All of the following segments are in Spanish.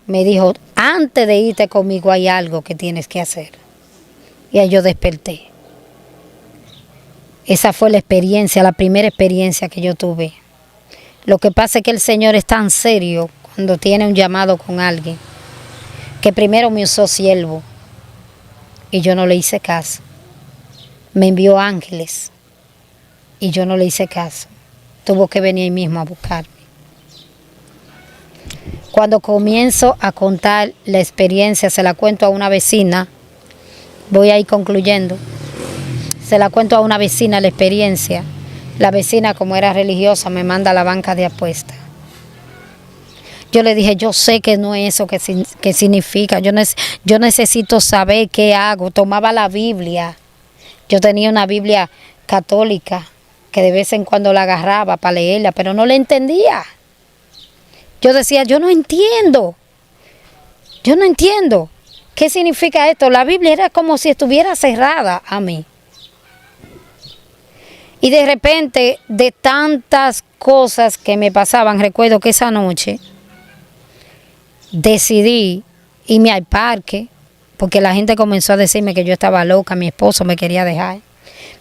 me dijo, antes de irte conmigo hay algo que tienes que hacer. Y ahí yo desperté. Esa fue la experiencia, la primera experiencia que yo tuve. Lo que pasa es que el Señor es tan serio cuando tiene un llamado con alguien, que primero me usó siervo y yo no le hice caso. Me envió ángeles y yo no le hice caso. Tuvo que venir ahí mismo a buscarme. Cuando comienzo a contar la experiencia, se la cuento a una vecina, voy a ir concluyendo, se la cuento a una vecina la experiencia. La vecina, como era religiosa, me manda a la banca de apuestas. Yo le dije, yo sé que no es eso que significa, yo necesito saber qué hago. Tomaba la Biblia, yo tenía una Biblia católica, que de vez en cuando la agarraba para leerla, pero no la entendía. Yo decía, yo no entiendo, ¿qué significa esto? La Biblia era como si estuviera cerrada a mí. Y de repente, de tantas cosas que me pasaban, recuerdo que esa noche decidí irme al parque, porque la gente comenzó a decirme que yo estaba loca, mi esposo me quería dejar.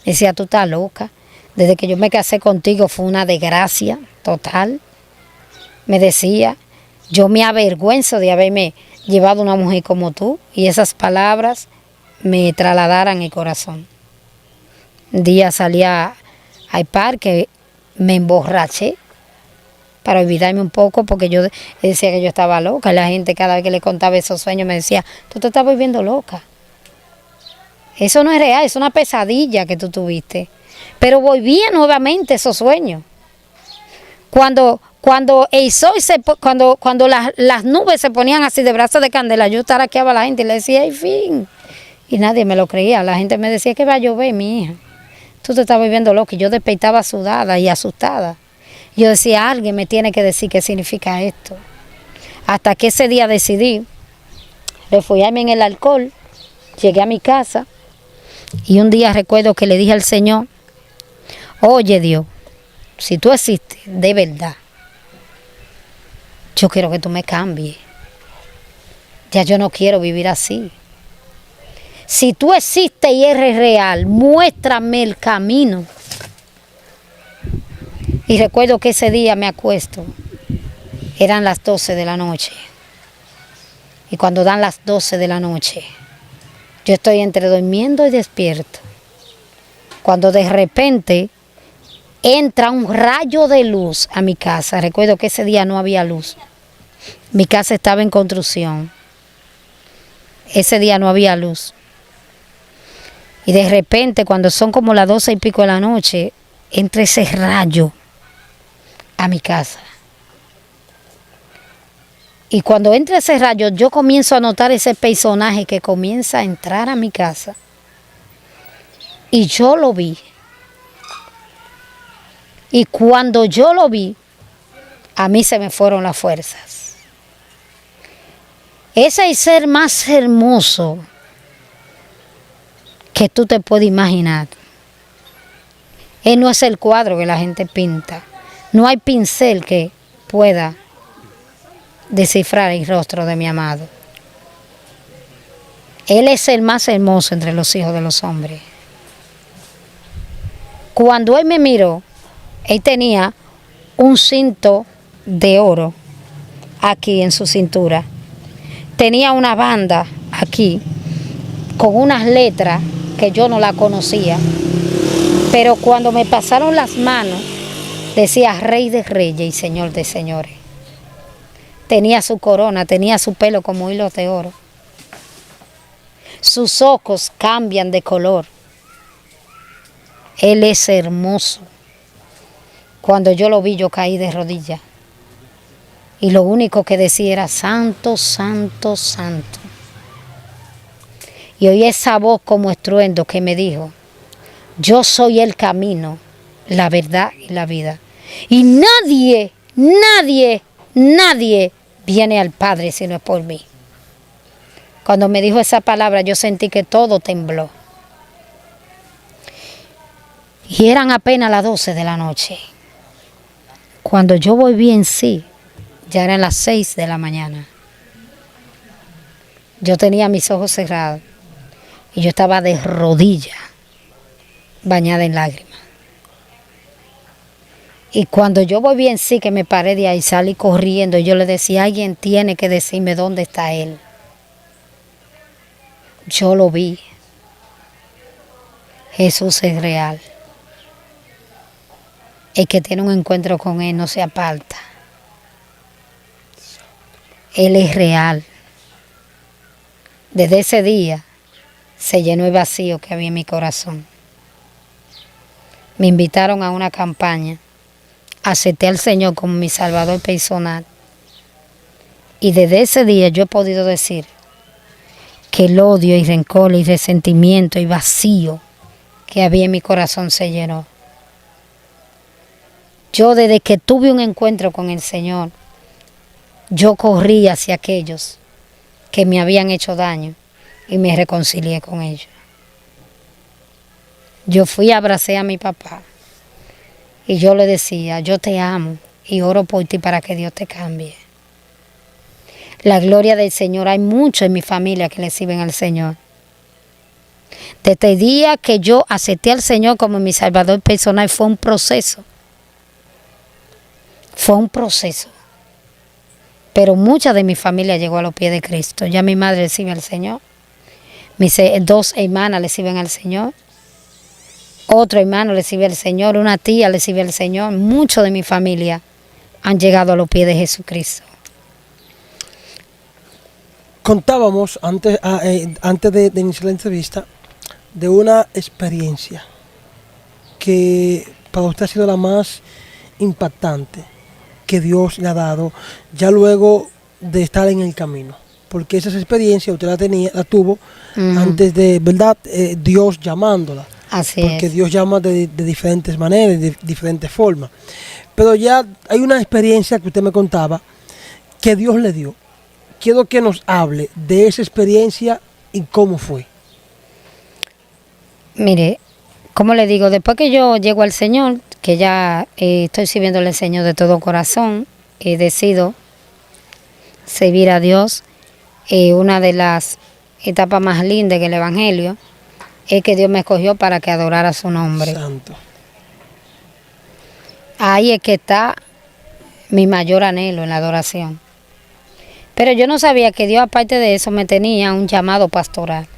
Me decía, tú estás loca, desde que yo me casé contigo fue una desgracia total. Me decía, yo me avergüenzo de haberme llevado una mujer como tú, y esas palabras me trasladaran el corazón. Un día salí al parque, me emborraché para olvidarme un poco, porque yo decía que yo estaba loca. La gente, cada vez que le contaba esos sueños, me decía, tú te estás volviendo loca. Eso no es real, es una pesadilla que tú tuviste. Pero volvía nuevamente esos sueños. Cuando el sol cuando las nubes se ponían así de brazos de candela, yo taraqueaba a la gente y le decía, ¡ay, fin! Y nadie me lo creía. La gente me decía, que va a llover, mi hija. Tú te estás volviendo loca. Y yo despertaba sudada y asustada. Yo decía, alguien me tiene que decir qué significa esto. Hasta que ese día decidí refugiarme en el alcohol. Llegué a mi casa y un día recuerdo que le dije al Señor, oye Dios, si tú existes de verdad, yo quiero que tú me cambies. Ya yo no quiero vivir así. Si tú existes y eres real, muéstrame el camino. Y recuerdo que ese día me acuesto, eran las 12 de la noche. Y cuando dan las 12 de la noche, yo estoy entre durmiendo y despierto. Cuando de repente entra un rayo de luz a mi casa. Recuerdo que ese día no había luz. Mi casa estaba en construcción. Ese día no había luz. Y de repente, cuando son como las 12 y pico de la noche, entra ese rayo a mi casa. Y cuando entra ese rayo, yo comienzo a notar ese personaje que comienza a entrar a mi casa. Y yo lo vi. Y cuando yo lo vi, a mí se me fueron las fuerzas. Ese es el ser más hermoso que tú te puedes imaginar. Él no es el cuadro que la gente pinta. No hay pincel que pueda descifrar el rostro de mi amado. Él es el más hermoso entre los hijos de los hombres. Cuando él me miró, él tenía un cinto de oro aquí en su cintura. Tenía una banda aquí con unas letras que yo no la conocía. Pero cuando me pasaron las manos, decía Rey de Reyes y Señor de Señores. Tenía su corona, tenía su pelo como hilos de oro. Sus ojos cambian de color. Él es hermoso. Cuando yo lo vi, yo caí de rodillas. Y lo único que decía era, santo, santo, santo. Y oí esa voz como estruendo que me dijo, yo soy el camino, la verdad y la vida. Y nadie viene al Padre si no es por mí. Cuando me dijo esa palabra, yo sentí que todo tembló. Y eran apenas las 12 de la noche. Cuando yo volví en sí, ya eran las 6 de la mañana. Yo tenía mis ojos cerrados y yo estaba de rodillas, bañada en lágrimas. Y cuando yo volví en sí, que me paré de ahí, salí corriendo, y yo le decía, alguien tiene que decirme dónde está él. Yo lo vi. Jesús es real. El que tiene un encuentro con él no se aparta. Él es real. Desde ese día se llenó el vacío que había en mi corazón. Me invitaron a una campaña. Acepté al Señor como mi Salvador personal. Y desde ese día yo he podido decir que el odio y rencor y resentimiento y vacío que había en mi corazón se llenó. Yo desde que tuve un encuentro con el Señor, yo corrí hacia aquellos que me habían hecho daño y me reconcilié con ellos. Yo fui, abracé a mi papá y yo le decía, yo te amo y oro por ti para que Dios te cambie. La gloria del Señor, hay muchos en mi familia que le sirven al Señor. Desde el día que yo acepté al Señor como mi Salvador personal fue un proceso. Fue un proceso. Pero mucha de mi familia llegó a los pies de Cristo. Ya mi madre le sirve al Señor. Mis 2 hermanas le sirven al Señor. Otro hermano le sirve al Señor. Una tía le sirve al Señor. Muchos de mi familia han llegado a los pies de Jesucristo. Contábamos antes de iniciar la entrevista de una experiencia que para usted ha sido la más impactante que Dios le ha dado ya luego de estar en el camino, porque esa experiencia usted la tuvo antes de, ¿verdad? Dios llamándola. Así porque es. Dios llama de diferentes maneras, de diferentes formas. Pero ya hay una experiencia que usted me contaba que Dios le dio. Quiero que nos hable de esa experiencia y cómo fue. Mire, como le digo, después que yo llego al Señor, que ya estoy sirviéndole al Señor de todo corazón, decido servir a Dios. Una de las etapas más lindas del Evangelio es que Dios me escogió para que adorara su nombre. Santo. Ahí es que está mi mayor anhelo en la adoración. Pero yo no sabía que Dios, aparte de eso, me tenía un llamado pastoral.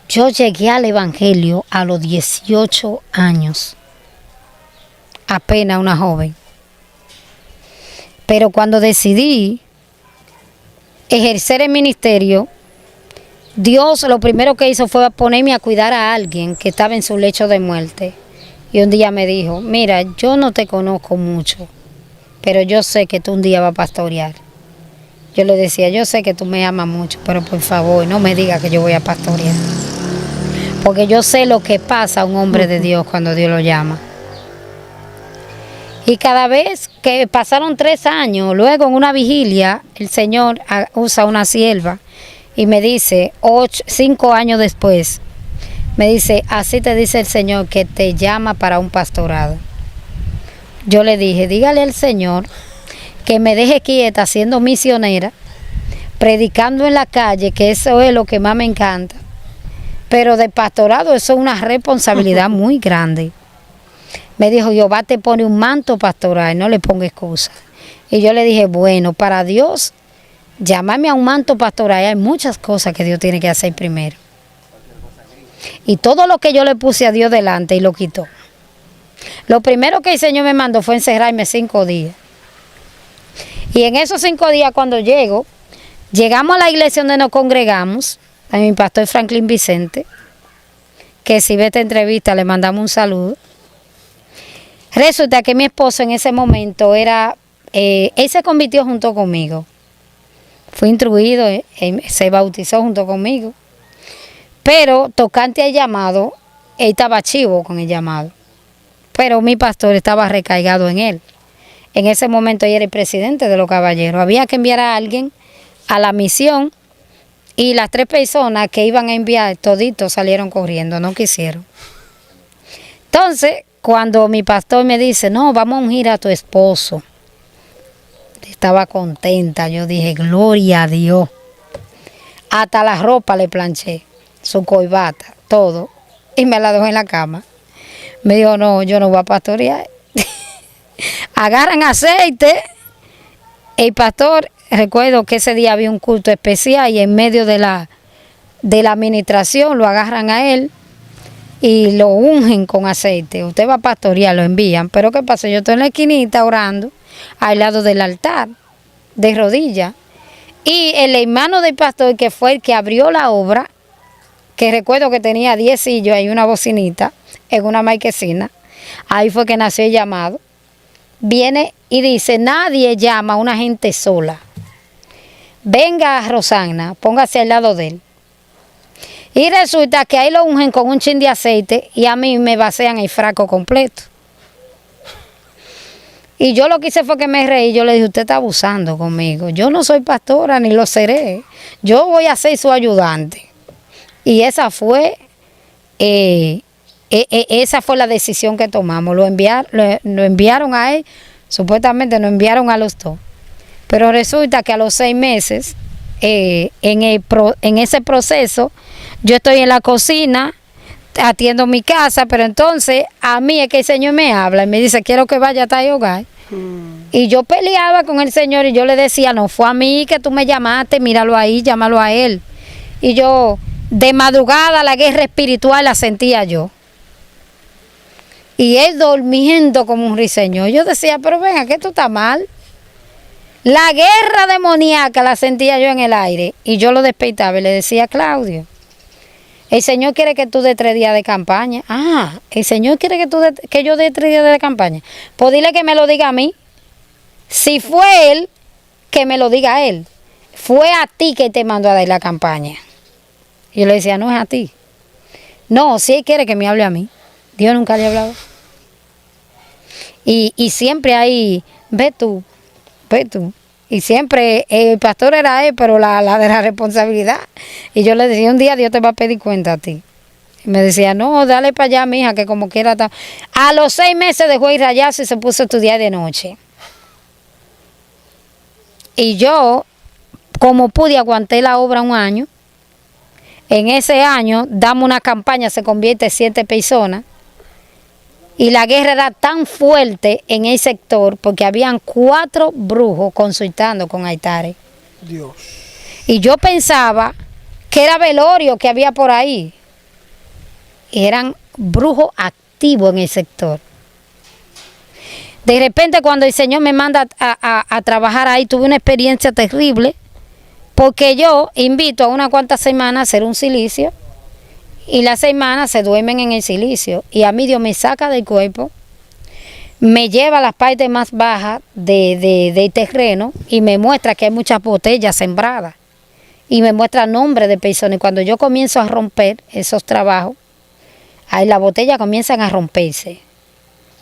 Yo llegué al Evangelio a los 18 años, apenas una joven. Pero cuando decidí ejercer el ministerio, Dios lo primero que hizo fue ponerme a cuidar a alguien que estaba en su lecho de muerte. Y un día me dijo, mira, yo no te conozco mucho, pero yo sé que tú un día vas a pastorear. Yo le decía, yo sé que tú me amas mucho, pero por favor, no me digas que yo voy a pastorear. Porque yo sé lo que pasa a un hombre de Dios cuando Dios lo llama. Y cada vez que pasaron 3 años, luego en una vigilia, el Señor usa una sierva y me dice, 5 años después, me dice, así te dice el Señor que te llama para un pastorado. Yo le dije, dígale al Señor que me deje quieta siendo misionera, predicando en la calle, que eso es lo que más me encanta. Pero de pastorado eso es una responsabilidad muy grande. Me dijo, Jehová te pone un manto pastoral, no le ponga excusa. Y yo le dije, bueno, para Dios, llamarme a un manto pastoral, hay muchas cosas que Dios tiene que hacer primero. Y todo lo que yo le puse a Dios delante y lo quitó. Lo primero que el Señor me mandó fue encerrarme 5 días. Y en esos 5 días cuando llegamos a la iglesia donde nos congregamos, a mi pastor Franklin Vicente, que si ve esta entrevista le mandamos un saludo. Resulta que mi esposo en ese momento él se convirtió junto conmigo. Fue instruido, se bautizó junto conmigo. Pero tocante al llamado, él estaba chivo con el llamado. Pero mi pastor estaba recargado en él. En ese momento él era el presidente de los caballeros. Había que enviar a alguien a la misión y las 3 personas que iban a enviar, toditos salieron corriendo, no quisieron. Entonces, cuando mi pastor me dice, no, vamos a ungir a tu esposo, Estaba contenta. Yo dije, gloria a Dios. Hasta la ropa le planché, su corbata, todo. Y me la dejó en la cama. Me dijo, no, yo no voy a pastorear. Agarran aceite. El pastor, recuerdo que ese día había un culto especial y en medio de la administración lo agarran a él y lo ungen con aceite. Usted va a pastorear, lo envían. Pero ¿qué pasa? Yo estoy en la esquinita orando al lado del altar, de rodillas. Y el hermano del pastor, que fue el que abrió la obra, que recuerdo que tenía 10 sillos y una bocinita en una marquesina, ahí fue que nació el llamado. Viene y dice, nadie llama a una gente sola. Venga, Rosana, póngase al lado de él. Y resulta que ahí lo ungen con un chin de aceite y a mí me vacían el frasco completo. Y yo lo que hice fue que me reí. Yo le dije, usted está abusando conmigo. Yo no soy pastora ni lo seré. Yo voy a ser su ayudante. Y esa fue la decisión que tomamos. Lo enviaron a él, supuestamente lo enviaron a los dos. Pero resulta que a los 6 meses, en ese proceso, yo estoy en la cocina, atiendo mi casa, pero entonces a mí es que el Señor me habla y me dice, quiero que vaya a tal hogar. Y yo peleaba con el Señor y yo le decía, no fue a mí que tú me llamaste, míralo ahí, llámalo a él. Y yo, de madrugada, la guerra espiritual la sentía yo. Y él durmiendo como un ruiseñor. Yo decía, pero venga, que esto está mal. La guerra demoníaca la sentía yo en el aire. Y yo lo despertaba y le decía, Claudio, el Señor quiere que tú des 3 días de campaña. Ah, el Señor quiere que yo dé 3 días de campaña. Pues dile que me lo diga a mí. Si fue él, que me lo diga a él. Fue a ti que te mandó a dar la campaña. Y yo le decía, no es a ti. No, si él quiere que me hable a mí. Dios nunca le ha hablado. Y siempre ahí, ve tú. Y siempre el pastor era él, pero la de la responsabilidad. Y yo le decía, un día Dios te va a pedir cuenta a ti. Y me decía, no, dale para allá, mija, que como quiera está. A los 6 meses dejó ir rayarse y se puso a estudiar de noche. Y yo, como pude, aguanté la obra 1 año. En ese año, damos una campaña, se convierte en 7 personas. Y la guerra era tan fuerte en el sector porque habían 4 brujos consultando con altares. Dios. Y yo pensaba que era velorio que había por ahí. Y eran brujos activos en el sector. De repente cuando el Señor me manda a trabajar ahí, tuve una experiencia terrible porque yo invito a unas cuantas semanas a hacer un silicio. Y las semanas se duermen en el silicio. Y a mí Dios me saca del cuerpo, me lleva a las partes más bajas del terreno y me muestra que hay muchas botellas sembradas. Y me muestra nombres de personas. Y cuando yo comienzo a romper esos trabajos, ahí las botellas comienzan a romperse.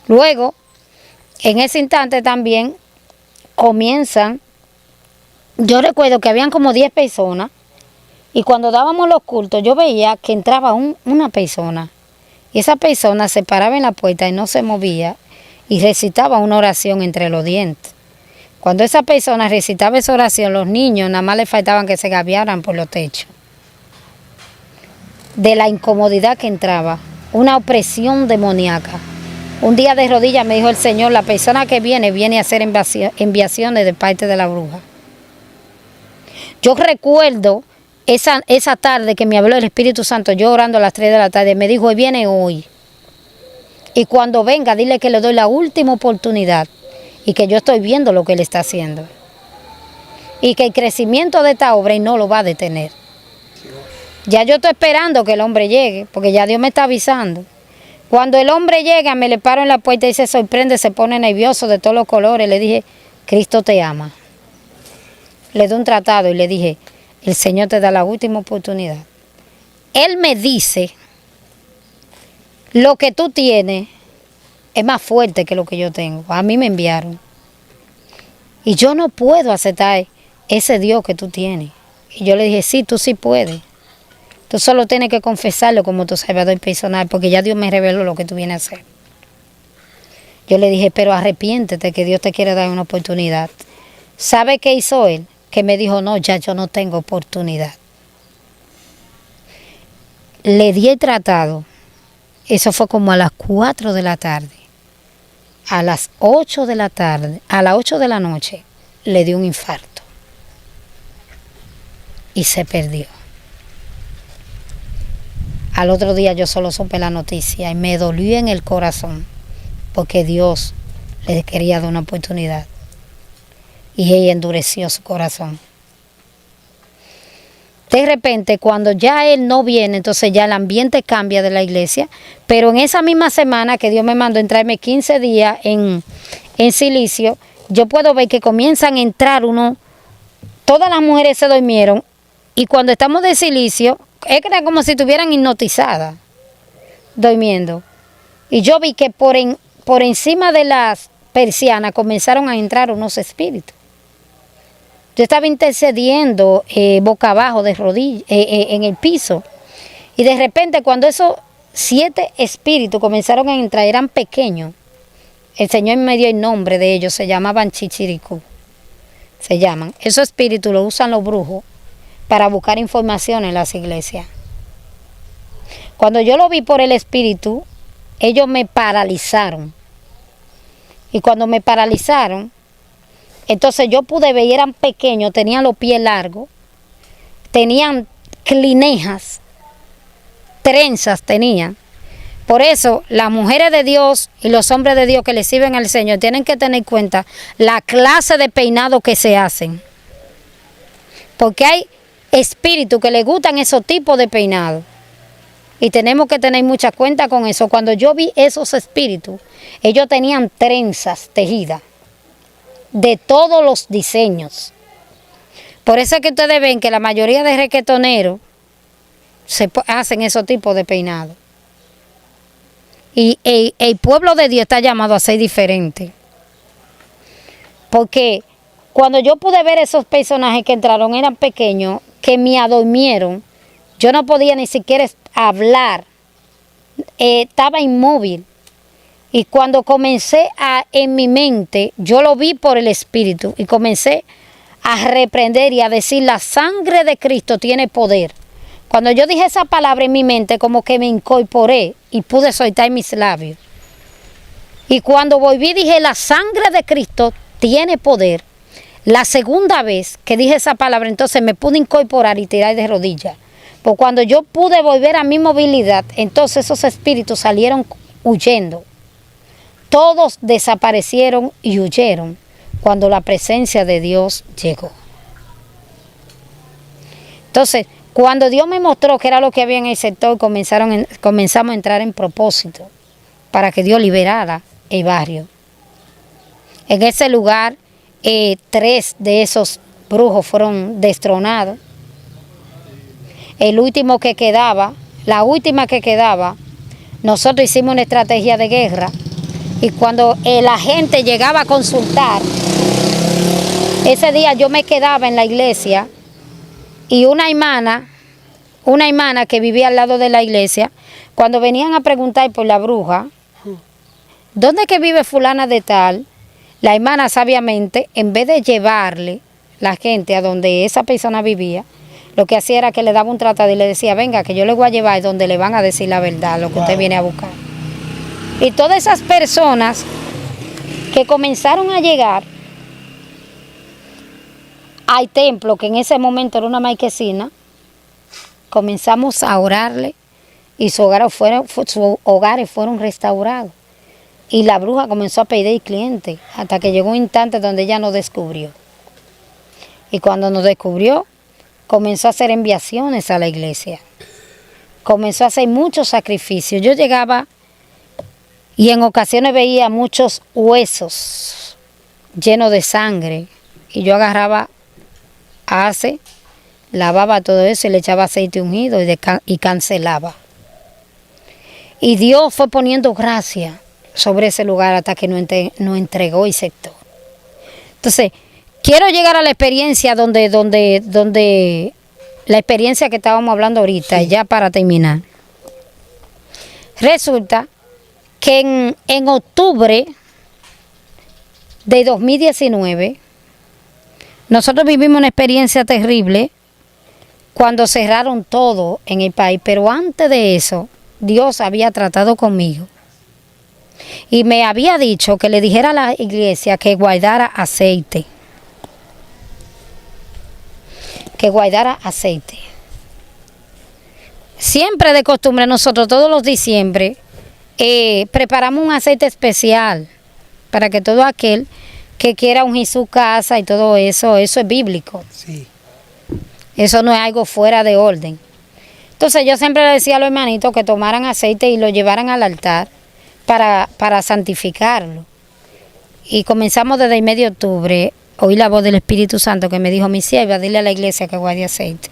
Luego, en ese instante también comienzan, yo recuerdo que habían como 10 personas. Y cuando dábamos los cultos, yo veía que entraba una persona. Y esa persona se paraba en la puerta y no se movía y recitaba una oración entre los dientes. Cuando esa persona recitaba esa oración, los niños nada más le faltaban que se gaviaran por los techos. De la incomodidad que entraba, una opresión demoníaca. Un día de rodillas me dijo el Señor, la persona que viene a hacer enviaciones de parte de la bruja. Yo recuerdo esa tarde que me habló el Espíritu Santo, yo orando a las 3 de la tarde, me dijo, viene hoy. Y cuando venga, dile que le doy la última oportunidad y que yo estoy viendo lo que él está haciendo. Y que el crecimiento de esta obra no lo va a detener. Ya yo estoy esperando que el hombre llegue, porque ya Dios me está avisando. Cuando el hombre llega, me le paro en la puerta y se sorprende, se pone nervioso de todos los colores. Le dije, Cristo te ama. Le doy un tratado y le dije, el Señor te da la última oportunidad. Él me dice, lo que tú tienes es más fuerte que lo que yo tengo. A mí me enviaron. Y yo no puedo aceptar ese Dios que tú tienes. Y yo le dije, sí, tú sí puedes. Tú solo tienes que confesarlo como tu salvador personal, porque ya Dios me reveló lo que tú vienes a hacer. Yo le dije, pero arrepiéntete, que Dios te quiere dar una oportunidad. ¿Sabe qué hizo él? Que me dijo, no, ya yo no tengo oportunidad. Le di el tratado. Eso fue como a las 4 de la tarde. A las 8 de la tarde, a las 8 de la noche, le dio un infarto. Y se perdió. Al otro día yo solo supe la noticia y me dolió en el corazón porque Dios le quería dar una oportunidad y ella endureció su corazón. De repente, cuando ya él no viene, entonces ya el ambiente cambia de la iglesia, pero en esa misma semana que Dios me mandó entrarme 15 días en silicio, yo puedo ver que comienzan a entrar todas las mujeres se durmieron y cuando estamos de silicio, es que era como si estuvieran hipnotizadas, durmiendo. Y yo vi que por encima de las persianas comenzaron a entrar unos espíritus. Yo estaba intercediendo boca abajo, de rodillas, en el piso. Y de repente cuando esos 7 espíritus comenzaron a entrar, eran pequeños. El Señor me dio el nombre de ellos, se llamaban chichiricú. Se llaman. Esos espíritus los usan los brujos para buscar información en las iglesias. Cuando yo lo vi por el espíritu, ellos me paralizaron. Y cuando me paralizaron, entonces yo pude ver, eran pequeños, tenían los pies largos, tenían clinejas, trenzas tenían. Por eso las mujeres de Dios y los hombres de Dios que le sirven al Señor tienen que tener en cuenta la clase de peinado que se hacen. Porque hay espíritus que les gustan esos tipos de peinados. Y tenemos que tener mucha cuenta con eso. Cuando yo vi esos espíritus, ellos tenían trenzas tejidas de todos los diseños. Por eso es que ustedes ven que la mayoría de reggaetoneros hacen esos tipos de peinados. Y el pueblo de Dios está llamado a ser diferente. Porque cuando yo pude ver esos personajes que entraron, eran pequeños, que me adormieron, yo no podía ni siquiera hablar, estaba inmóvil. Y cuando comencé en mi mente, yo lo vi por el Espíritu y comencé a reprender y a decir, la sangre de Cristo tiene poder. Cuando yo dije esa palabra en mi mente, como que me incorporé y pude soltar mis labios. Y cuando volví dije, la sangre de Cristo tiene poder. La segunda vez que dije esa palabra, entonces me pude incorporar y tirar de rodillas. Pues cuando yo pude volver a mi movilidad, entonces esos espíritus salieron huyendo. Todos desaparecieron y huyeron cuando la presencia de Dios llegó. Entonces, cuando Dios me mostró que era lo que había en el sector, comenzamos a entrar en propósito para que Dios liberara el barrio. En ese lugar, 3 de esos brujos fueron destronados. El último que quedaba, la última que quedaba, nosotros hicimos una estrategia de guerra y cuando la gente llegaba a consultar, ese día yo me quedaba en la iglesia y una hermana que vivía al lado de la iglesia, cuando venían a preguntar por la bruja, ¿dónde es que vive fulana de tal? La hermana sabiamente, en vez de llevarle la gente a donde esa persona vivía, lo que hacía era que le daba un tratado y le decía, venga, que yo le voy a llevar donde le van a decir la verdad, lo que usted viene a buscar. Y todas esas personas que comenzaron a llegar al templo, que en ese momento era una marquesina, comenzamos a orarle y sus hogares fueron restaurados. Y la bruja comenzó a pedir clientes hasta que llegó un instante donde ella nos descubrió. Y cuando nos descubrió, comenzó a hacer enviaciones a la iglesia. Comenzó a hacer muchos sacrificios. Yo llegaba y en ocasiones veía muchos huesos llenos de sangre. Y yo agarraba lavaba todo eso y le echaba aceite ungido y cancelaba. Y Dios fue poniendo gracia sobre ese lugar hasta que nos entregó el sector. Entonces, quiero llegar a la experiencia donde la experiencia que estábamos hablando ahorita, ya para terminar. Resulta que en octubre de 2019, Nosotros vivimos una experiencia terrible cuando cerraron todo en el país, pero antes de eso, Dios había tratado conmigo y me había dicho que le dijera a la iglesia que guardara aceite. Que guardara aceite. Siempre de costumbre nosotros todos los diciembre preparamos un aceite especial para que todo aquel que quiera ungir su casa y todo eso, eso es bíblico. Sí. Eso no es algo fuera de orden. Entonces yo siempre le decía a los hermanitos que tomaran aceite y lo llevaran al altar para santificarlo. Y comenzamos desde el mes de octubre, oí la voz del Espíritu Santo que me dijo, mi sierva, dile a la iglesia que guarde aceite.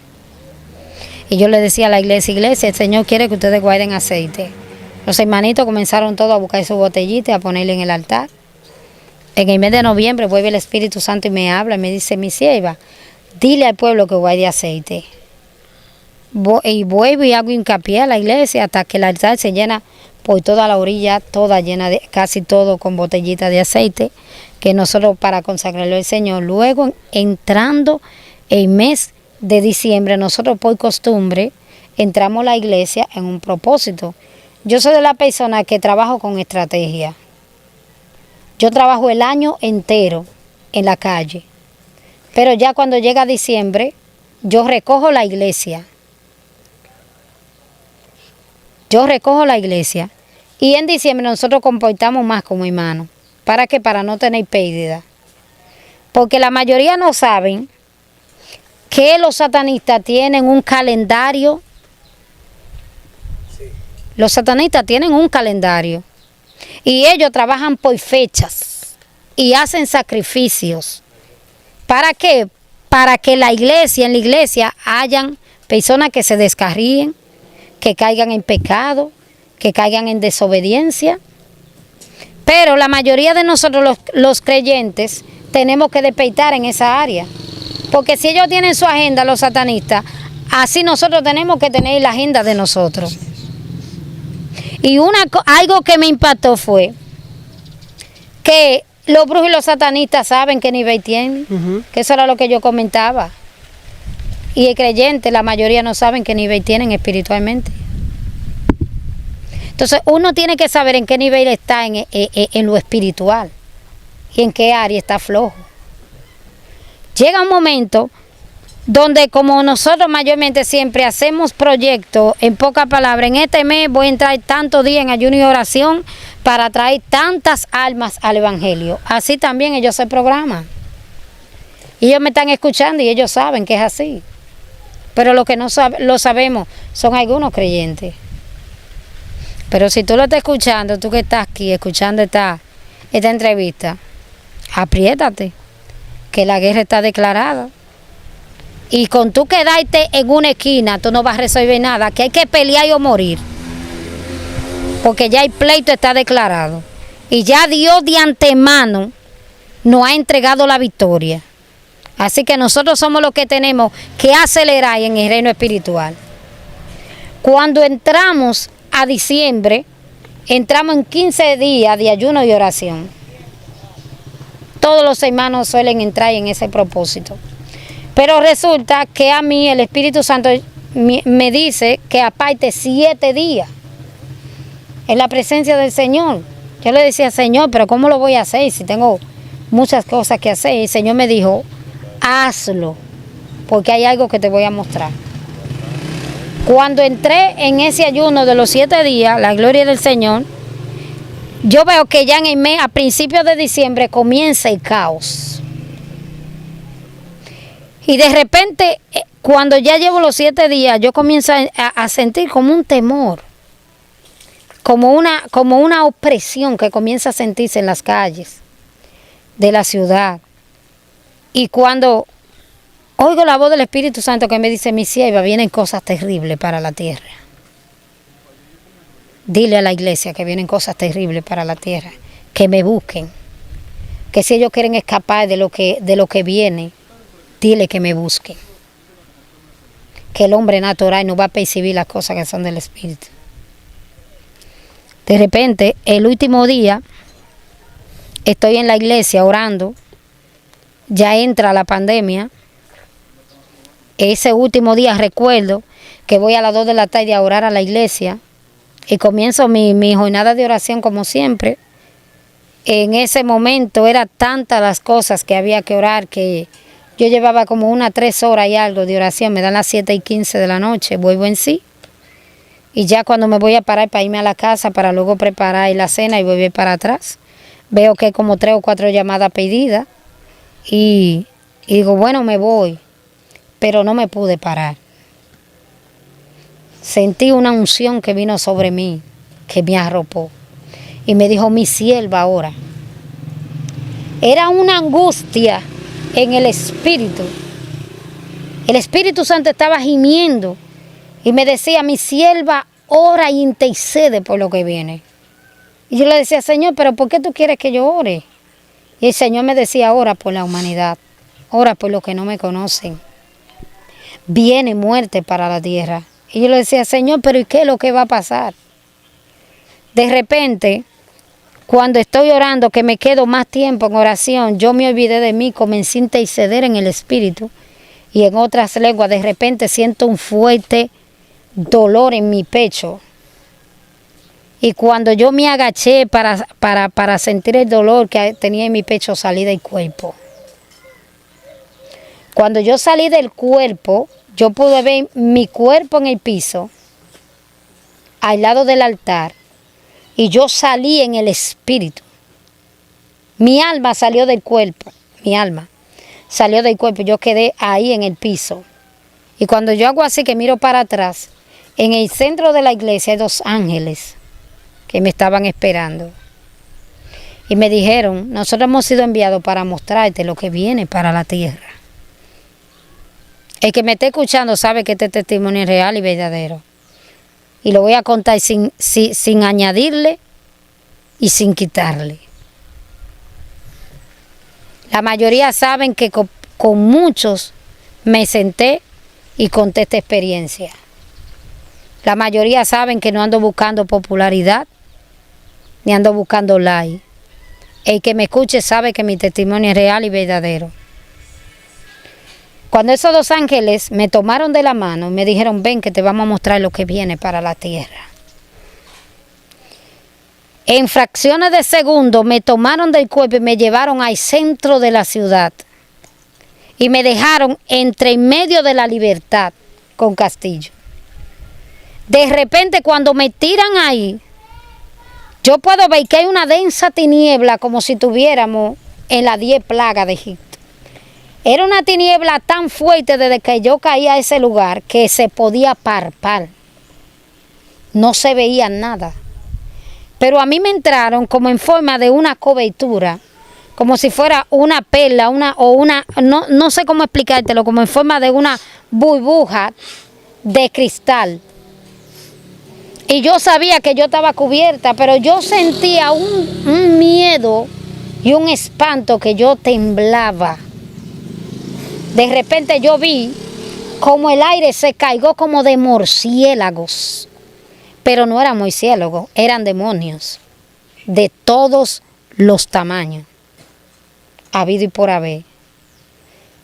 Y yo le decía a la iglesia, el Señor quiere que ustedes guarden aceite. Los hermanitos comenzaron todos a buscar su botellita y a ponerle en el altar. En el mes de noviembre vuelve el Espíritu Santo y me habla y me dice, mi sierva, dile al pueblo que guarde aceite. Y vuelvo y hago hincapié a la iglesia hasta que el altar se llena por toda la orilla, toda llena de, casi todo con botellitas de aceite, que nosotros para consagrarlo al Señor. Luego, entrando el mes de diciembre, nosotros por costumbre entramos a la iglesia en un propósito. Yo soy de la persona que trabajo con estrategia. Yo trabajo el año entero en la calle, pero ya cuando llega diciembre, yo recojo la iglesia. Yo recojo la iglesia y en diciembre nosotros comportamos más como hermanos. ¿Para qué? Para no tener pérdida. Porque la mayoría no saben que los satanistas tienen un calendario. Los satanistas tienen un calendario y ellos trabajan por fechas y hacen sacrificios. ¿Para qué? Para que en la iglesia hayan personas que se descarríen, que caigan en pecado, que caigan en desobediencia. Pero la mayoría de nosotros los creyentes tenemos que despertar en esa área. Porque si ellos tienen su agenda, los satanistas, así nosotros tenemos que tener la agenda de nosotros. Y algo que me impactó fue que los brujos y los satanistas saben qué nivel tienen, que eso era lo que yo comentaba. Y el creyente, la mayoría no saben qué nivel tienen espiritualmente. Entonces uno tiene que saber en qué nivel está en lo espiritual y en qué área está flojo. Llega un momento donde como nosotros mayormente siempre hacemos proyectos, en pocas palabras, en este mes voy a entrar tantos días en ayuno y oración para traer tantas almas al Evangelio. Así también ellos se programan. Y ellos me están escuchando y ellos saben que es así. Pero lo que no lo sabemos son algunos creyentes. Pero si tú lo estás escuchando, tú que estás aquí escuchando esta entrevista, apriétate, que la guerra está declarada. Y con tú quedarte en una esquina, tú no vas a resolver nada, que hay que pelear o morir. Porque ya el pleito está declarado. Y ya Dios de antemano nos ha entregado la victoria. Así que nosotros somos los que tenemos que acelerar en el reino espiritual. Cuando entramos a diciembre, entramos en 15 días de ayuno y oración. Todos los hermanos suelen entrar en ese propósito. Pero resulta que a mí el Espíritu Santo me dice que aparte 7 días en la presencia del Señor. Yo le decía, Señor, pero ¿cómo lo voy a hacer si tengo muchas cosas que hacer? Y el Señor me dijo, hazlo, porque hay algo que te voy a mostrar. Cuando entré en ese ayuno de los 7 días, la gloria del Señor, yo veo que ya en el mes, a principios de diciembre, comienza el caos. Y de repente, cuando ya llevo los 7 días, yo comienzo a sentir como un temor, como una opresión que comienza a sentirse en las calles de la ciudad. Y cuando oigo la voz del Espíritu Santo que me dice, mi sierva, vienen cosas terribles para la tierra. Dile a la iglesia que vienen cosas terribles para la tierra, que me busquen, que si ellos quieren escapar de lo que viene, dile que me busquen. Que el hombre natural no va a percibir las cosas que son del Espíritu. De repente, el último día, estoy en la iglesia orando ya entra la pandemia. Ese último día recuerdo que voy a las 2 de la tarde a orar a la iglesia y comienzo mi jornada de oración como siempre. En ese momento eran tantas las cosas que había que orar que yo llevaba como unas 3 horas y algo de oración. Me dan las 7:15 de la noche, vuelvo en sí. Y ya cuando me voy a parar para irme a la casa para luego preparar la cena y volver para atrás, veo que hay como 3 o 4 llamadas pedidas y digo, bueno, me voy, pero no me pude parar. Sentí una unción que vino sobre mí, que me arropó y me dijo, mi sierva ahora. Era una angustia en el Espíritu. El Espíritu Santo estaba gimiendo y me decía, mi sierva ora y intercede por lo que viene. Y yo le decía, Señor, pero ¿por qué tú quieres que yo ore? Y el Señor me decía, ora por la humanidad, ora por los que no me conocen. Viene muerte para la tierra. Y yo le decía, Señor, pero ¿y qué es lo que va a pasar? De repente, cuando estoy orando, que me quedo más tiempo en oración, yo me olvidé de mí, comencé a interceder en el Espíritu. Y en otras lenguas, de repente siento un fuerte dolor en mi pecho. Y cuando yo me agaché para sentir el dolor que tenía en mi pecho, salí del cuerpo. Cuando yo salí del cuerpo, yo pude ver mi cuerpo en el piso, al lado del altar, y yo salí en el Espíritu. Mi alma salió del cuerpo, mi alma salió del cuerpo, yo quedé ahí en el piso. Y cuando yo hago así, que miro para atrás, en el centro de la iglesia hay 2 ángeles que me estaban esperando. Y me dijeron, nosotros hemos sido enviados para mostrarte lo que viene para la tierra. El que me esté escuchando sabe que este testimonio es real y verdadero. Y lo voy a contar sin añadirle y sin quitarle. La mayoría saben que con muchos me senté y conté esta experiencia. La mayoría saben que no ando buscando popularidad, ni ando buscando like. El que me escuche sabe que mi testimonio es real y verdadero. Cuando esos 2 ángeles me tomaron de la mano y me dijeron, ven que te vamos a mostrar lo que viene para la tierra. En fracciones de segundo me tomaron del cuerpo y me llevaron al centro de la ciudad. Y me dejaron entre en medio de la Libertad con Castillo. De repente cuando me tiran ahí, yo puedo ver que hay una densa tiniebla como si estuviéramos en las 10 plagas de Egipto. Era una tiniebla tan fuerte desde que yo caí a ese lugar que se podía palpar. No se veía nada. Pero a mí me entraron como en forma de una cobertura, como si fuera una perla, no sé cómo explicártelo, como en forma de una burbuja de cristal. Y yo sabía que yo estaba cubierta, pero yo sentía un miedo y un espanto que yo temblaba. De repente yo vi como el aire se cayó como de murciélagos. Pero no eran murciélagos, eran demonios de todos los tamaños, habido y por haber.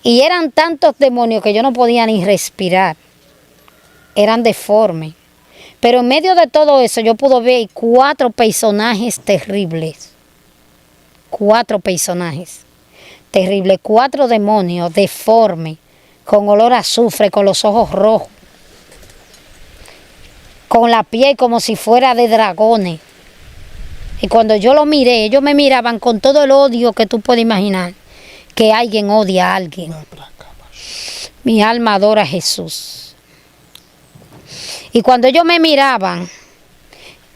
Y eran tantos demonios que yo no podía ni respirar. Eran deformes. Pero en medio de todo eso yo pude ver 4 personajes terribles. 4 personajes terribles. 4 demonios deformes, con olor a azufre, con los ojos rojos, con la piel como si fuera de dragones. Y cuando yo lo miré, ellos me miraban con todo el odio que tú puedes imaginar, que alguien odia a alguien. Mi alma adora a Jesús. Y cuando ellos me miraban,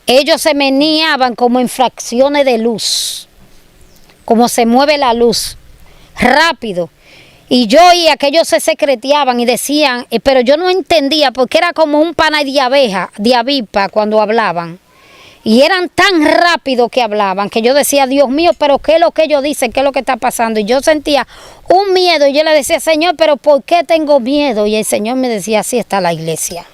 ellos se meneaban como en fracciones de luz, como se mueve la luz, rápido. Y yo oía que ellos se secreteaban y decían, pero yo no entendía porque era como un panal de abeja, de avispa cuando hablaban. Y eran tan rápidos que hablaban que yo decía, Dios mío, pero ¿qué es lo que ellos dicen? ¿Qué es lo que está pasando? Y yo sentía un miedo y yo le decía, Señor, pero ¿por qué tengo miedo? Y el Señor me decía, así está la iglesia.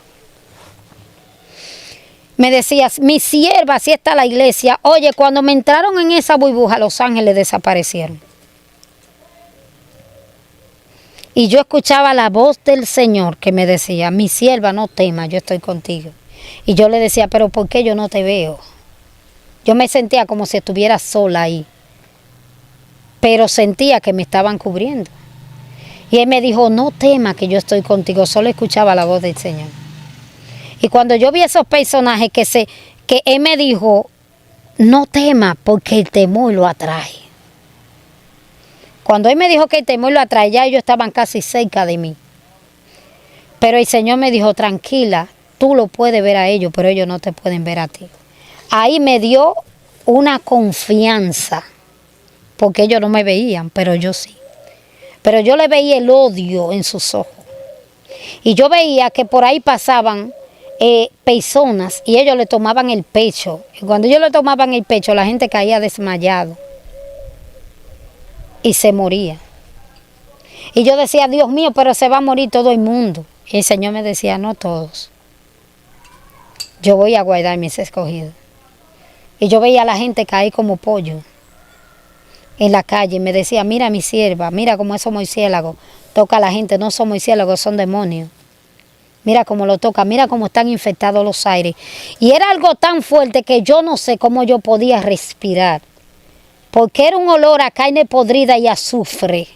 Me decía, mi sierva, así está la iglesia. Oye, cuando me entraron en esa burbuja, los ángeles desaparecieron. Y yo escuchaba la voz del Señor que me decía, mi sierva, no temas, yo estoy contigo. Y yo le decía, pero ¿por qué yo no te veo? Yo me sentía como si estuviera sola ahí, pero sentía que me estaban cubriendo. Y él me dijo, no temas que yo estoy contigo, solo escuchaba la voz del Señor. Y cuando yo vi esos personajes que él me dijo, no temas porque el temor lo atrae. Cuando él me dijo que el temor lo atrae, ya ellos estaban casi cerca de mí. Pero el Señor me dijo, tranquila, tú lo puedes ver a ellos, pero ellos no te pueden ver a ti. Ahí me dio una confianza, porque ellos no me veían, pero yo sí. Pero yo le veía el odio en sus ojos. Y yo veía que por ahí pasaban personas y ellos le tomaban el pecho. Y cuando ellos le tomaban el pecho, la gente caía desmayado y se moría. Y yo decía, Dios mío, pero se va a morir todo el mundo. Y el Señor me decía, no todos. Yo voy a guardar mis escogidos. Y yo veía a la gente caer como pollo en la calle. Y me decía, mira mi sierva, mira cómo esos murciélagos toca a la gente. No son murciélagos, son demonios. Mira cómo lo toca, mira cómo están infectados los aires. Y era algo tan fuerte que yo no sé cómo yo podía respirar. Porque era un olor a carne podrida y azufre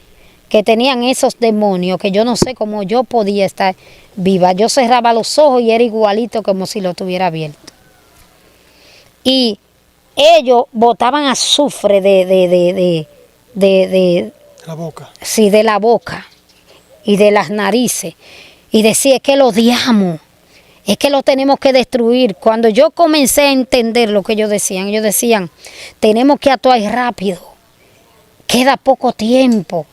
que tenían esos demonios, que yo no sé cómo yo podía estar viva. Yo cerraba los ojos y era igualito como si lo tuviera abierto. Y ellos botaban azufre de la boca. Sí, de la boca y de las narices. Y decía, es que lo odiamos, es que lo tenemos que destruir. Cuando yo comencé a entender lo que ellos decían, tenemos que actuar rápido, queda poco tiempo,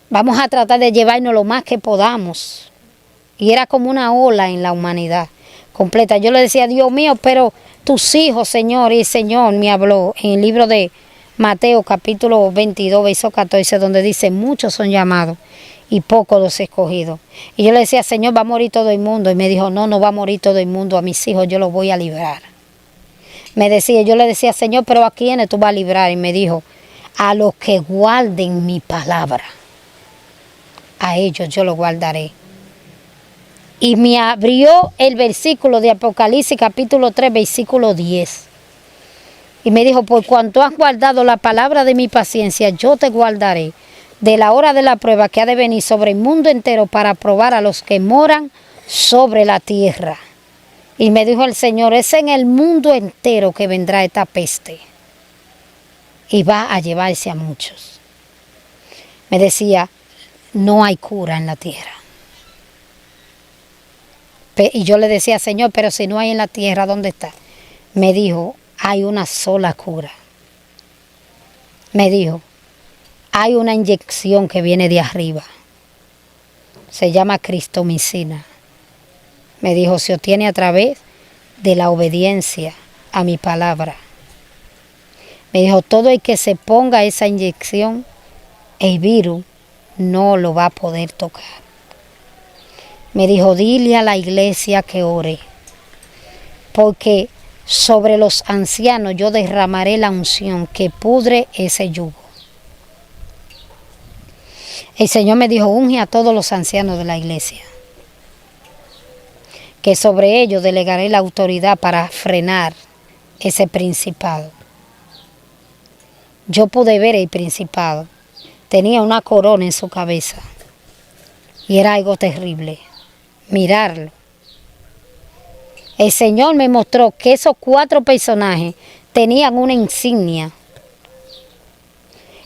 vamos a tratar de llevarnos lo más que podamos. Y era como una ola en la humanidad completa. Yo le decía, Dios mío, pero tus hijos, Señor, y el Señor me habló en el libro de Mateo capítulo 22, verso 14, donde dice, muchos son llamados y pocos los escogidos. Y yo le decía, Señor, va a morir todo el mundo. Y me dijo, no, no va a morir todo el mundo, a mis hijos yo los voy a librar. Yo le decía, Señor, pero ¿a quiénes tú vas a librar? Y me dijo, a los que guarden mi palabra, a ellos yo los guardaré. Y me abrió el versículo de Apocalipsis capítulo 3, versículo 10. Y me dijo, por cuanto has guardado la palabra de mi paciencia, yo te guardaré de la hora de la prueba que ha de venir sobre el mundo entero para probar a los que moran sobre la tierra. Y me dijo el Señor, es en el mundo entero que vendrá esta peste y va a llevarse a muchos. Me decía, no hay cura en la tierra. Y yo le decía, Señor, pero si no hay en la tierra, ¿dónde está? Me dijo, hay una sola cura. Me dijo, hay una inyección que viene de arriba. Se llama cristomicina. Me dijo, se obtiene a través de la obediencia a mi palabra. Me dijo, todo el que se ponga esa inyección, el virus no lo va a poder tocar. Me dijo, dile a la iglesia que ore, porque sobre los ancianos yo derramaré la unción que pudre ese yugo. El Señor me dijo, unge a todos los ancianos de la iglesia, que sobre ellos delegaré la autoridad para frenar ese principado. Yo pude ver el principado, tenía una corona en su cabeza y era algo terrible, mirarlo. El Señor me mostró que esos 4 personajes tenían una insignia.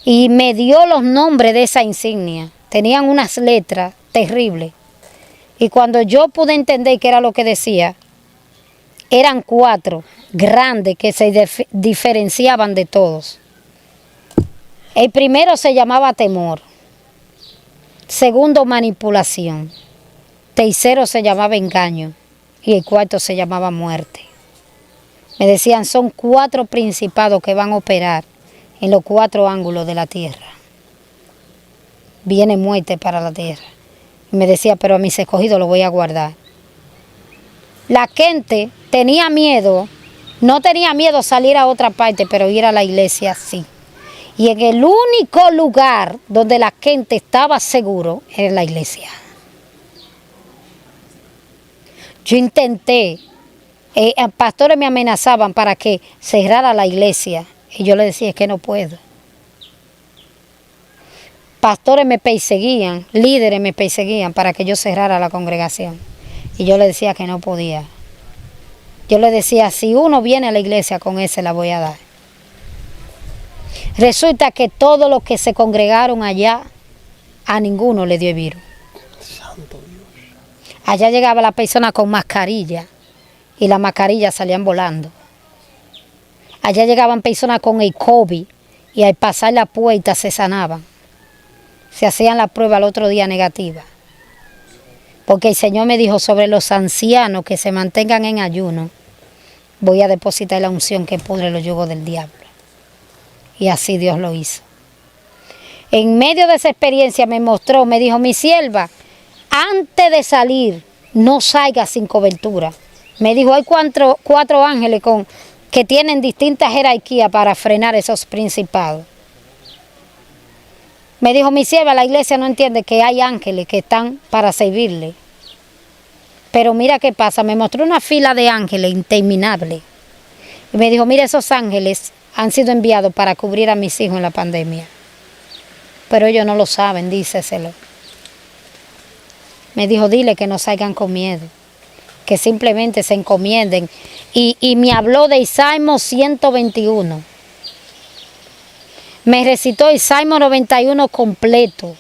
Y me dio los nombres de esa insignia. Tenían unas letras terribles. Y cuando yo pude entender qué era lo que decía, eran 4 grandes que se diferenciaban de todos. El primero se llamaba temor. Segundo, manipulación. Tercero se llamaba engaño. Y el cuarto se llamaba muerte. Me decían, son 4 principados que van a operar en los 4 ángulos de la tierra. Viene muerte para la tierra. Y me decía, pero a mis escogidos los voy a guardar. La gente tenía miedo, no tenía miedo salir a otra parte, pero ir a la iglesia sí. Y en el único lugar donde la gente estaba seguro era en la iglesia. Yo intenté, pastores me amenazaban para que cerrara la iglesia. Y yo le decía, es que no puedo. Pastores me perseguían, líderes me perseguían para que yo cerrara la congregación. Y yo le decía que no podía. Yo le decía, si uno viene a la iglesia, con ese la voy a dar. Resulta que todos los que se congregaron allá, a ninguno le dio el virus. Santo Dios. Allá llegaba la persona con mascarilla y las mascarillas salían volando. Allá llegaban personas con el COVID y al pasar la puerta se sanaban. Se hacían la prueba al otro día negativa. Porque el Señor me dijo sobre los ancianos que se mantengan en ayuno, voy a depositar la unción que pudre los yugos del diablo. Y así Dios lo hizo. En medio de esa experiencia me mostró, me dijo, mi sierva, antes de salir, no salga sin cobertura. Me dijo, hay cuatro ángeles que tienen distintas jerarquías para frenar esos principados. Me dijo, mi sierva, la iglesia no entiende que hay ángeles que están para servirle. Pero mira qué pasa, me mostró una fila de ángeles interminable. Y me dijo, mira, esos ángeles han sido enviados para cubrir a mis hijos en la pandemia. Pero ellos no lo saben, díceselo. Me dijo, dile que no salgan con miedo, que simplemente se encomienden. Y me habló de Salmo 121. Me recitó el Salmo 91 completo.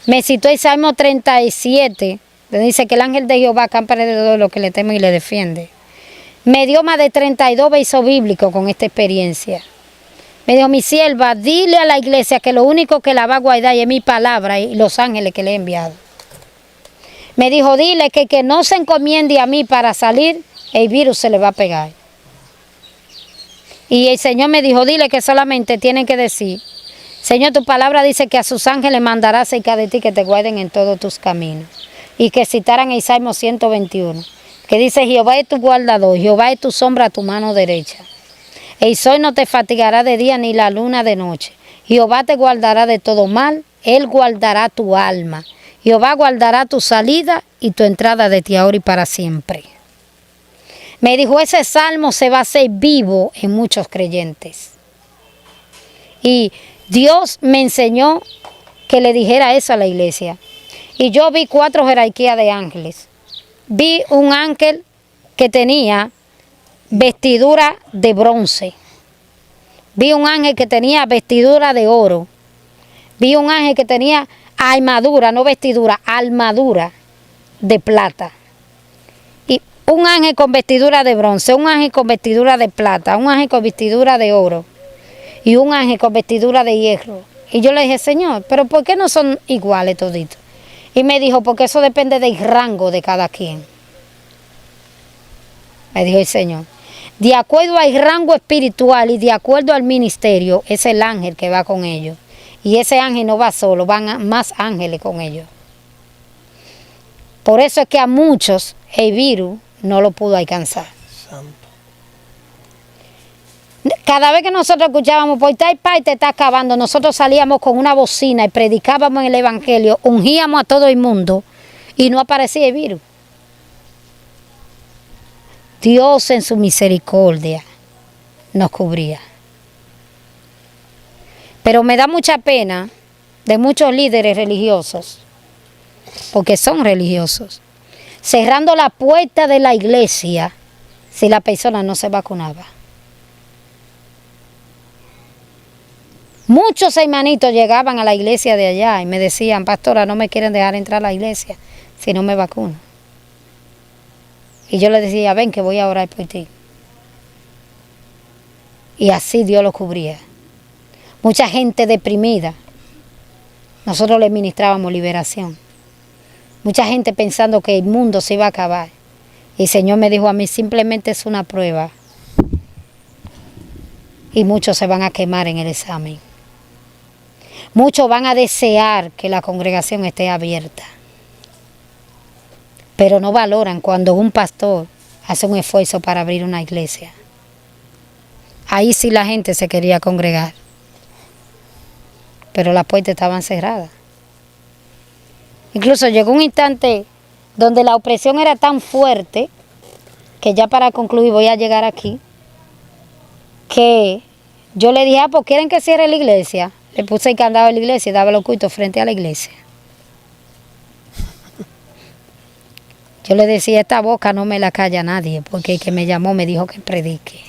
Me citó el Salmo 37, donde dice que el ángel de Jehová acampa alrededor de los que le temen y le defiende. Me dio más de 32 versos bíblicos con esta experiencia. Me dijo, mi sierva, dile a la iglesia que lo único que la va a guardar es mi palabra y los ángeles que le he enviado. Me dijo, dile que no se encomiende a mí para salir, el virus se le va a pegar. Y el Señor me dijo, dile que solamente tienen que decir, Señor, tu palabra dice que a sus ángeles mandará cerca de ti que te guarden en todos tus caminos. Y que citaran el Salmo 121, que dice, Jehová es tu guardador, Jehová es tu sombra a tu mano derecha. El sol no te fatigará de día ni la luna de noche. Jehová te guardará de todo mal, Él guardará tu alma. Jehová guardará tu salida y tu entrada de ti ahora y para siempre. Me dijo, ese salmo se va a hacer vivo en muchos creyentes. Y Dios me enseñó que le dijera eso a la iglesia. Y yo vi 4 jerarquías de ángeles. Vi un ángel que tenía vestidura de bronce. Vi un ángel que tenía vestidura de oro. Vi un ángel que tenía armadura, no vestidura, armadura de plata. Y un ángel con vestidura de bronce, un ángel con vestidura de plata, un ángel con vestidura de oro y un ángel con vestidura de hierro. Y yo le dije, Señor, ¿pero por qué no son iguales toditos? Y me dijo, porque eso depende del rango de cada quien. Me dijo el Señor. De acuerdo al rango espiritual y de acuerdo al ministerio, es el ángel que va con ellos. Y ese ángel no va solo, van más ángeles con ellos. Por eso es que a muchos el virus no lo pudo alcanzar. Santo. Cada vez que nosotros escuchábamos, por tal parte está acabando, nosotros salíamos con una bocina y predicábamos el evangelio, ungíamos a todo el mundo y no aparecía el virus. Dios en su misericordia nos cubría. Pero me da mucha pena de muchos líderes religiosos, porque son religiosos, cerrando la puerta de la iglesia si la persona no se vacunaba. Muchos hermanitos llegaban a la iglesia de allá y me decían, pastora, no me quieren dejar entrar a la iglesia si no me vacuno. Y yo le decía, ven que voy a orar por ti. Y así Dios lo cubría. Mucha gente deprimida. Nosotros le ministrábamos liberación. Mucha gente pensando que el mundo se iba a acabar. Y el Señor me dijo a mí, simplemente es una prueba. Y muchos se van a quemar en el examen. Muchos van a desear que la congregación esté abierta. Pero no valoran cuando un pastor hace un esfuerzo para abrir una iglesia. Ahí sí la gente se quería congregar. pero las puertas estaban cerradas. Incluso llegó un instante donde la opresión era tan fuerte, que ya para concluir voy a llegar aquí, que yo le dije, pues ¿quieren que cierre la iglesia? Le puse el candado a la iglesia y daba los cultos frente a la iglesia. Yo le decía, esta boca no me la calla nadie, porque el que me llamó me dijo que predique.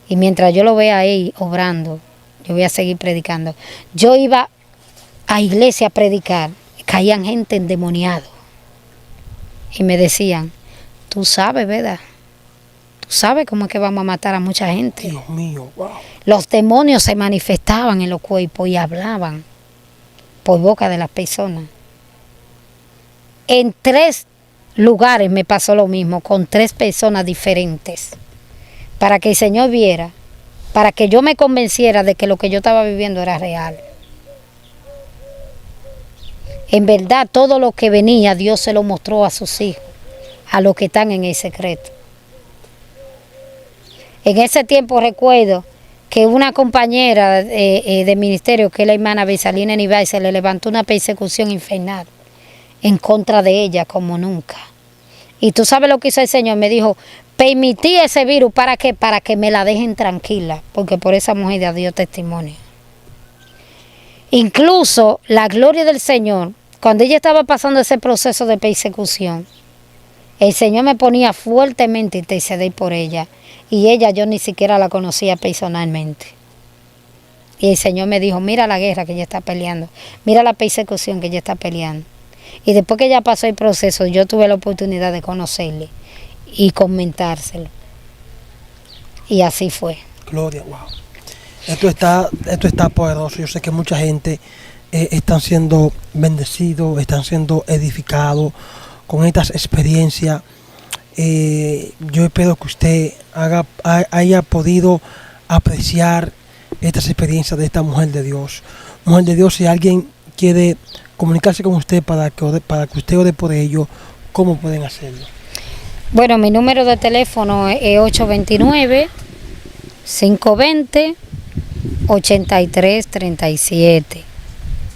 Y mientras yo lo vea ahí obrando, yo voy a seguir predicando. Yo iba a iglesia a predicar, caían gente endemoniado. Y me decían, tú sabes, ¿verdad? Tú sabes cómo es que vamos a matar a mucha gente. Dios mío, wow. Los demonios se manifestaban en los cuerpos y hablaban por boca de las personas. En 3 lugares me pasó lo mismo, con 3 personas diferentes, para que el Señor viera, para que yo me convenciera de que lo que yo estaba viviendo era real. En verdad, todo lo que venía, Dios se lo mostró a sus hijos, a los que están en el secreto. En ese tiempo recuerdo que una compañera de ministerio, que es la hermana Besalina Nivay, se le levantó una persecución infernal en contra de ella como nunca. Y tú sabes lo que hizo el Señor, me dijo, permití ese virus, ¿para qué? Para que me la dejen tranquila, porque por esa mujer ya dio testimonio. Incluso la gloria del Señor, cuando ella estaba pasando ese proceso de persecución, el Señor me ponía fuertemente a interceder por ella. Y ella yo ni siquiera la conocía personalmente. Y el Señor me dijo, mira la guerra que ella está peleando, mira la persecución que ella está peleando. Y después que ella pasó el proceso, yo tuve la oportunidad de conocerle y comentárselo. Y así fue. Gloria, wow. Esto está poderoso. Yo sé que mucha gente están siendo bendecidos, están siendo edificados con estas experiencias. Yo espero que usted haya podido apreciar estas experiencias de esta mujer de Dios. Mujer de Dios, si alguien quiere comunicarse con usted para que usted ore por ello, ¿cómo pueden hacerlo? Bueno, mi número de teléfono es 829-520-8337.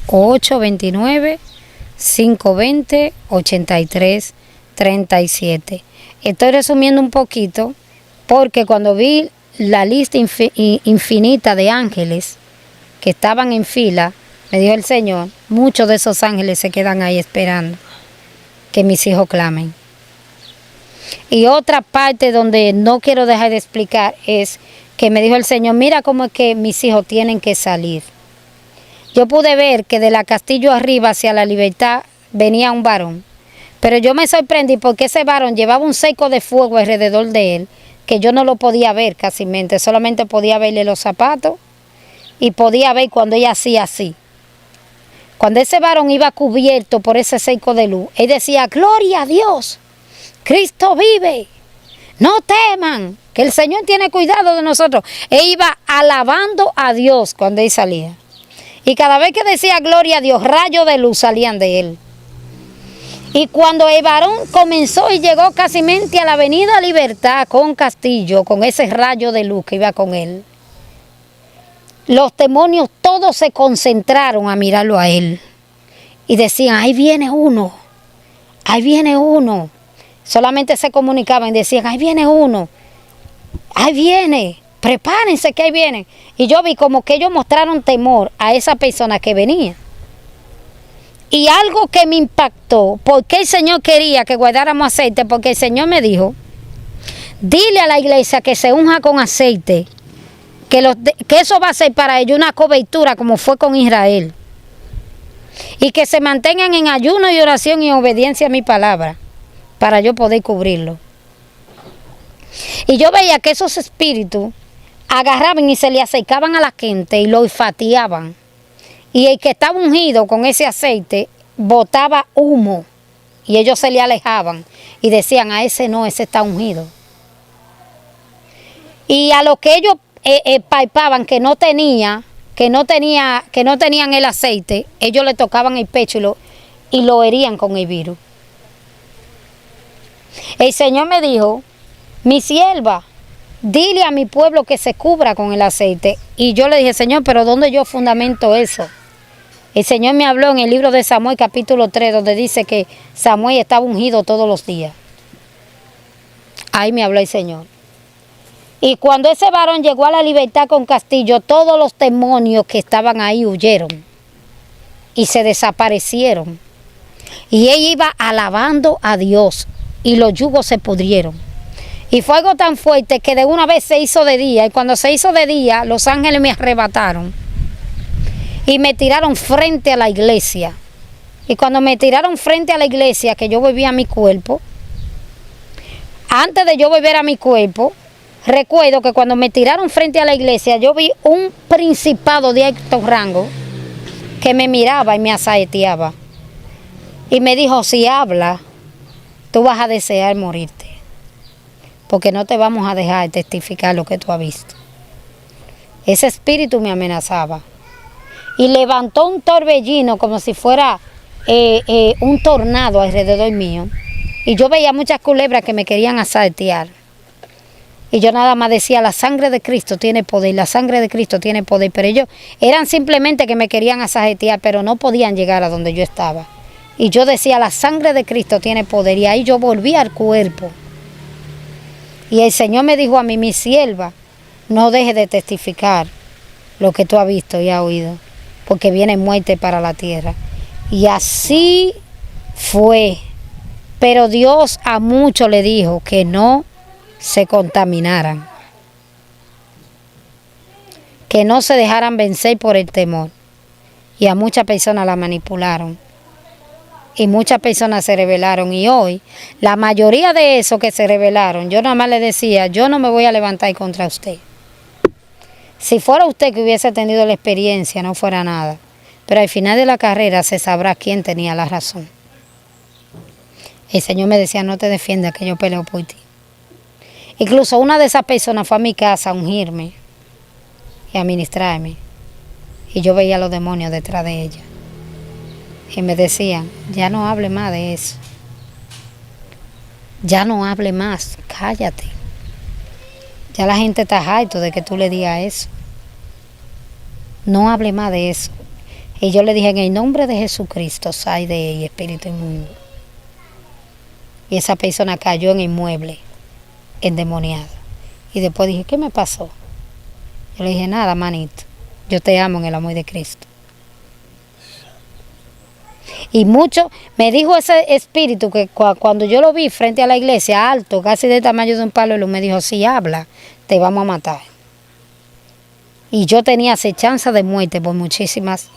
829-520-8337. Estoy resumiendo un poquito porque cuando vi la lista infinita de ángeles que estaban en fila, me dijo el Señor, muchos de esos ángeles se quedan ahí esperando que mis hijos clamen. Y otra parte donde no quiero dejar de explicar es que me dijo el Señor, mira cómo es que mis hijos tienen que salir. Yo pude ver que de la Castillo arriba hacia la Libertad venía un varón. Pero yo me sorprendí porque ese varón llevaba un cerco de fuego alrededor de él, que yo no lo podía ver casi mente, solamente podía verle los zapatos y podía ver cuando ella hacía así. Cuando ese varón iba cubierto por ese cerco de luz, él decía, gloria a Dios, Cristo vive, no teman, que el Señor tiene cuidado de nosotros. Él iba alabando a Dios cuando él salía. Y cada vez que decía gloria a Dios, rayos de luz salían de él. Y cuando el varón comenzó y llegó casi a la avenida Libertad con Castillo, con ese rayo de luz que iba con él, los demonios todos se concentraron a mirarlo a él. Y decían, ahí viene uno, ahí viene uno. Solamente se comunicaban y decían, ahí viene uno, ahí viene, prepárense que ahí viene. Y yo vi como que ellos mostraron temor a esa persona que venía. Y algo que me impactó, porque el Señor quería que guardáramos aceite, porque el Señor me dijo, dile a la iglesia que se unja con aceite, que eso va a ser para ellos una cobertura como fue con Israel. Y que se mantengan en ayuno y oración y obediencia a mi palabra, para yo poder cubrirlo. Y yo veía que esos espíritus agarraban y se le acercaban a la gente y lo olfateaban. Y el que estaba ungido con ese aceite botaba humo y ellos se le alejaban y decían, a ese no, ese está ungido. Y a lo que ellos palpaban que no tenían el aceite, ellos le tocaban el pecho y lo herían con el virus. El Señor me dijo, mi sierva, dile a mi pueblo que se cubra con el aceite. Y yo le dije, Señor, pero ¿dónde yo fundamento eso? El Señor me habló en el libro de Samuel capítulo 3, donde dice que Samuel estaba ungido todos los días. Ahí me habló el Señor. Y cuando ese varón llegó a la libertad con Castillo, todos los demonios que estaban ahí huyeron y se desaparecieron. Y ella iba alabando a Dios y los yugos se pudrieron. Y fue algo tan fuerte que de una vez se hizo de día. Y cuando se hizo de día, los ángeles me arrebataron y me tiraron frente a la iglesia. Y cuando me tiraron frente a la iglesia, que yo volví a mi cuerpo, antes de yo volver a mi cuerpo, recuerdo que cuando me tiraron frente a la iglesia, yo vi un principado de alto rango que me miraba y me asaeteaba. Y me dijo, si habla, tú vas a desear morirte, porque no te vamos a dejar testificar lo que tú has visto. Ese espíritu me amenazaba. Y levantó un torbellino como si fuera un tornado alrededor mío. Y yo veía muchas culebras que me querían asaetear. Y yo nada más decía, la sangre de Cristo tiene poder, la sangre de Cristo tiene poder. Pero ellos eran simplemente que me querían asaetear, pero no podían llegar a donde yo estaba. Y yo decía, la sangre de Cristo tiene poder. Y ahí yo volví al cuerpo. Y el Señor me dijo a mí, mi sierva, no dejes de testificar lo que tú has visto y has oído, porque viene muerte para la tierra. Y así fue. Pero Dios a muchos le dijo que no se contaminaran, que no se dejaran vencer por el temor. Y a muchas personas la manipularon. Y muchas personas se rebelaron. Y hoy, la mayoría de esos que se rebelaron, yo nada más le decía, yo no me voy a levantar contra usted. Si fuera usted que hubiese tenido la experiencia, no fuera nada. Pero al final de la carrera se sabrá quién tenía la razón. El Señor me decía, no te defiendas, que yo peleo por ti. Incluso una de esas personas fue a mi casa a ungirme y a ministrarme. Y yo veía a los demonios detrás de ella. Y me decían, ya no hable más de eso. Ya no hable más, cállate. Ya la gente está harto de que tú le digas eso. No hable más de eso. Y yo le dije, en el nombre de Jesucristo, sal de ella, espíritu inmundo. Y esa persona cayó en el mueble, endemoniada. Y después dije, ¿qué me pasó? Yo le dije, nada, manito. Yo te amo en el amor de Cristo. Y mucho, me dijo ese espíritu que cuando yo lo vi frente a la iglesia, alto, casi del tamaño de un palo de luz, me dijo, si habla, te vamos a matar. Y yo tenía acechanza de muerte por muchísimas